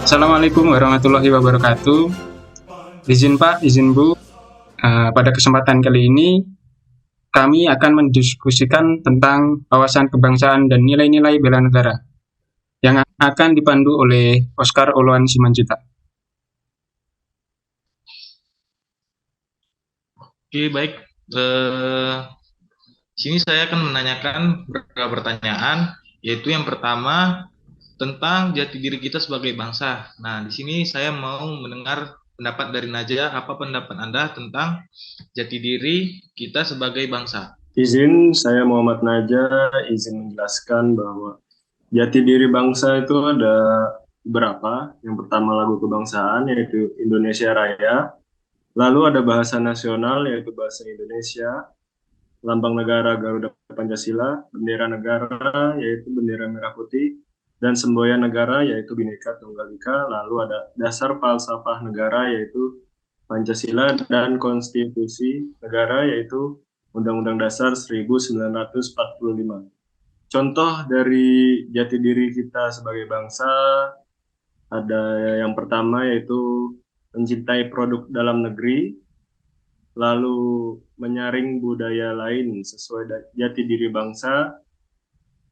Assalamualaikum warahmatullahi wabarakatuh. Izin Pak, izin Bu. Pada kesempatan kali ini kami akan mendiskusikan tentang wawasan kebangsaan dan nilai-nilai bela negara yang akan dipandu oleh Oscar Oloan Simanjuta. Oke, baik. Di sini saya akan menanyakan beberapa pertanyaan, yaitu yang pertama tentang jati diri kita sebagai bangsa. Nah, di sini saya mau mendengar pendapat dari Najah. Apa pendapat Anda tentang jati diri kita sebagai bangsa? Izin, saya Muhammad Najah, izin menjelaskan bahwa jati diri bangsa itu ada beberapa. Yang pertama lagu kebangsaan, yaitu Indonesia Raya. Lalu ada bahasa nasional, yaitu bahasa Indonesia. Lambang negara Garuda Pancasila, bendera negara, yaitu bendera merah putih, dan semboyan negara, yaitu Bhinneka Tunggal Ika. Lalu ada dasar falsafah negara, yaitu Pancasila, dan konstitusi negara, yaitu Undang-Undang Dasar 1945. Contoh dari jati diri kita sebagai bangsa ada yang pertama yaitu mencintai produk dalam negeri, lalu menyaring budaya lain sesuai jati diri bangsa,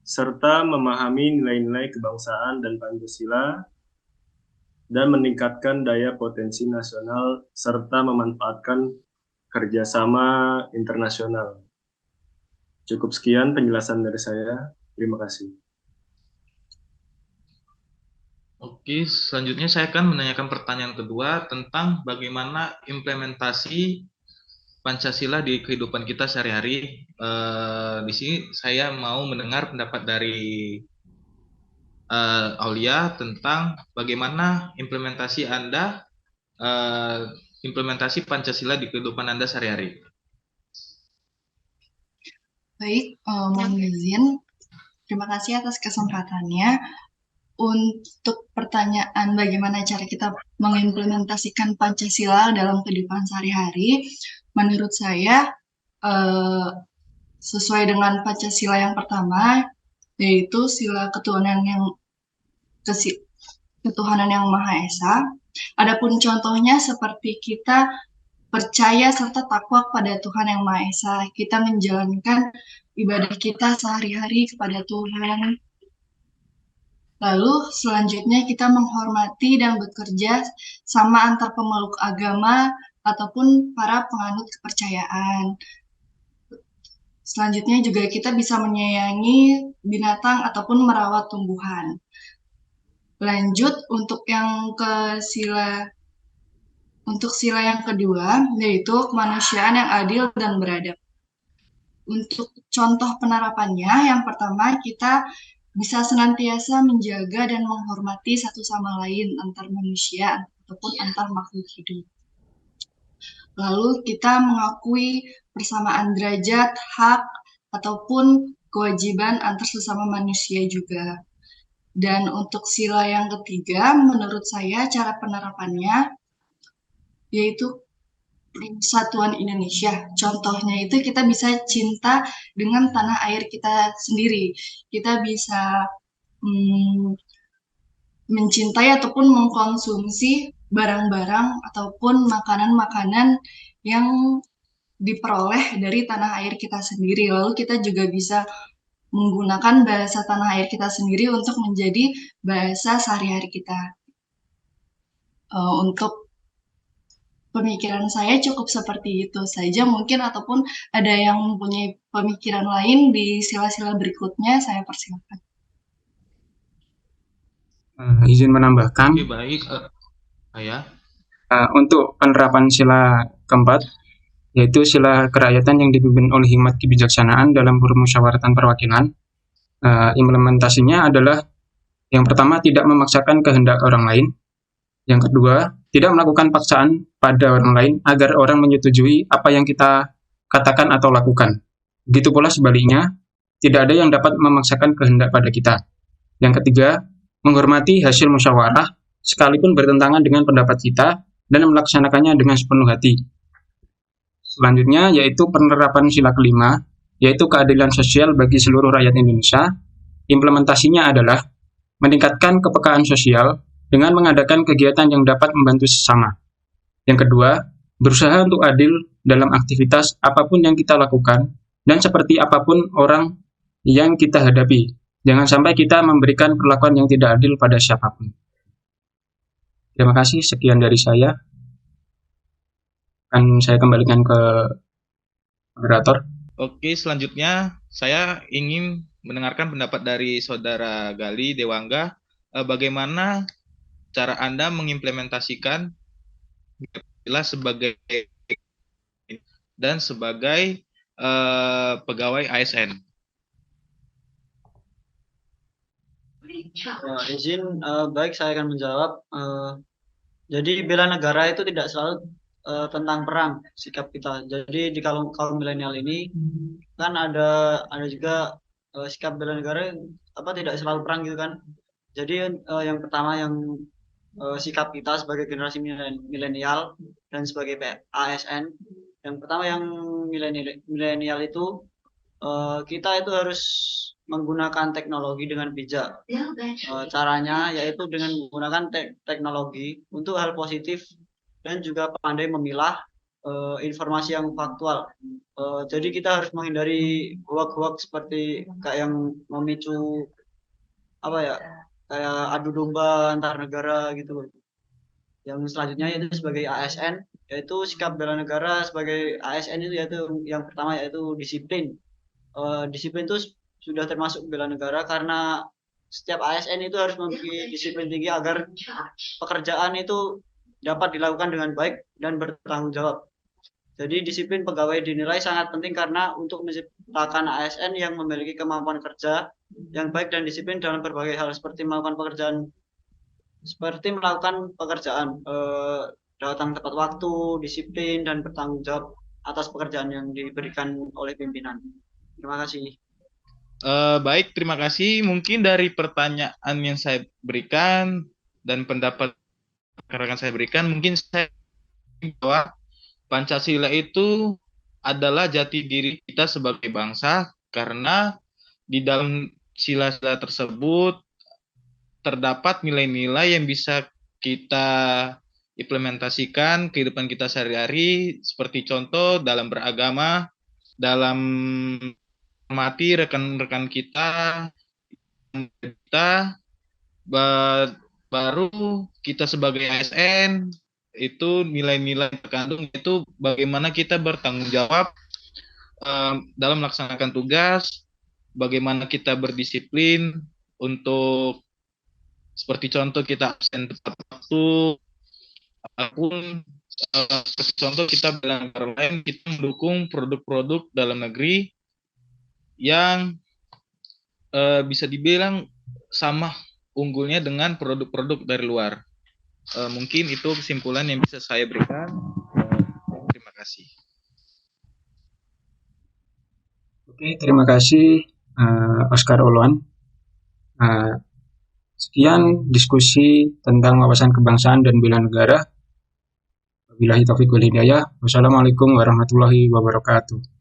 serta memahami nilai-nilai kebangsaan dan Pancasila, dan meningkatkan daya potensi nasional serta memanfaatkan kerjasama internasional. Cukup sekian penjelasan dari saya. Terima kasih. Oke, selanjutnya saya akan menanyakan pertanyaan kedua tentang bagaimana implementasi Pancasila di kehidupan kita sehari-hari. Di sini saya mau mendengar pendapat dari Aulia tentang bagaimana implementasi Anda, implementasi Pancasila di kehidupan Anda sehari-hari. Baik, mohon izin. Terima kasih atas kesempatannya. Untuk pertanyaan bagaimana cara kita mengimplementasikan Pancasila dalam kehidupan sehari-hari, menurut saya sesuai dengan Pancasila yang pertama, yaitu sila ketuhanan yang Maha Esa. Adapun contohnya seperti kita percaya serta takwa kepada Tuhan yang Maha Esa. Kita menjalankan ibadah kita sehari-hari kepada Tuhan. Lalu selanjutnya kita menghormati dan bekerja sama antar pemeluk agama ataupun para penganut kepercayaan. Selanjutnya juga kita bisa menyayangi binatang ataupun merawat tumbuhan. Lanjut untuk sila yang kedua, yaitu kemanusiaan yang adil dan beradab. Untuk contoh penerapannya, yang pertama kita bisa senantiasa menjaga dan menghormati satu sama lain antar manusia ataupun antar makhluk hidup. Lalu kita mengakui persamaan derajat, hak, ataupun kewajiban antar sesama manusia juga. Dan untuk sila yang ketiga, menurut saya cara penerapannya yaitu persatuan Indonesia. Contohnya itu kita bisa cinta dengan tanah air kita sendiri. Kita bisa mencintai ataupun mengkonsumsi barang-barang ataupun makanan-makanan yang diperoleh dari tanah air kita sendiri. Lalu kita juga bisa menggunakan bahasa tanah air kita sendiri untuk menjadi bahasa sehari-hari kita. Untuk pemikiran saya cukup seperti itu saja mungkin, ataupun ada yang mempunyai pemikiran lain di sila-sila berikutnya, saya persilakan. Izin menambahkan. Oke, baik. Untuk penerapan sila keempat, yaitu sila kerakyatan yang dipimpin oleh hikmat kebijaksanaan dalam permusyawaratan perwakilan. Implementasinya adalah yang pertama, tidak memaksakan kehendak orang lain. Yang kedua, tidak melakukan paksaan pada orang lain agar orang menyetujui apa yang kita katakan atau lakukan. Begitu pula sebaliknya, tidak ada yang dapat memaksakan kehendak pada kita. Yang ketiga, menghormati hasil musyawarah sekalipun bertentangan dengan pendapat kita dan melaksanakannya dengan sepenuh hati. Selanjutnya yaitu penerapan sila kelima, yaitu keadilan sosial bagi seluruh rakyat Indonesia. Implementasinya adalah meningkatkan kepekaan sosial dengan mengadakan kegiatan yang dapat membantu sesama. Yang kedua, berusaha untuk adil dalam aktivitas apapun yang kita lakukan dan seperti apapun orang yang kita hadapi. Jangan sampai kita memberikan perlakuan yang tidak adil pada siapapun. Terima kasih, sekian dari saya. Akan saya kembalikan ke moderator. Oke, selanjutnya saya ingin mendengarkan pendapat dari Saudara Gali Dewangga. Bagaimana cara Anda mengimplementasikan sebagai dan sebagai pegawai ASN? Baik, saya akan menjawab. Jadi bela negara itu tidak selalu tentang perang sikap kita. Jadi di kaum milenial ini kan ada juga sikap bela negara tidak selalu perang gitu kan. Jadi yang pertama yang sikap kita sebagai generasi milenial dan sebagai ASN, yang pertama yang milenial itu kita itu harus menggunakan teknologi dengan bijak. Caranya yaitu dengan menggunakan teknologi untuk hal positif dan juga pandai memilah informasi yang faktual. Jadi kita harus menghindari hoax-hoax seperti kayak yang memicu kayak adu domba antar negara gitu. Yang selanjutnya yaitu sebagai ASN, yaitu sikap bela negara sebagai ASN itu yaitu yang pertama yaitu disiplin. Disiplin itu sudah termasuk bela negara karena setiap ASN itu harus memiliki disiplin tinggi agar pekerjaan itu dapat dilakukan dengan baik dan bertanggung jawab. Jadi disiplin pegawai dinilai sangat penting karena untuk menciptakan ASN yang memiliki kemampuan kerja yang baik dan disiplin dalam berbagai hal seperti melakukan pekerjaan datang tepat waktu, disiplin dan bertanggung jawab atas pekerjaan yang diberikan oleh pimpinan. Terima kasih. Baik, terima kasih. Mungkin dari pertanyaan yang saya berikan dan pendapat rekan saya berikan, mungkin saya bahwa Pancasila itu adalah jati diri kita sebagai bangsa karena di dalam sila-sila tersebut terdapat nilai-nilai yang bisa kita implementasikan kehidupan kita sehari-hari, seperti contoh dalam beragama, dalam menghormati rekan-rekan kita, baru kita sebagai ASN itu nilai-nilai terkandung itu bagaimana kita bertanggung jawab dalam melaksanakan tugas, bagaimana kita berdisiplin untuk seperti contoh kita absen tepat waktu, ataupun seperti contoh kita bela negara lain, kita mendukung produk-produk dalam negeri yang bisa dibilang sama unggulnya dengan produk-produk dari luar. Mungkin itu kesimpulan yang bisa saya berikan. Terima kasih. Oke, terima kasih Oscar Oloan. Sekian diskusi tentang wawasan kebangsaan dan bela negara. Wabillahi taufiq wal hidayah. Wassalamualaikum warahmatullahi wabarakatuh.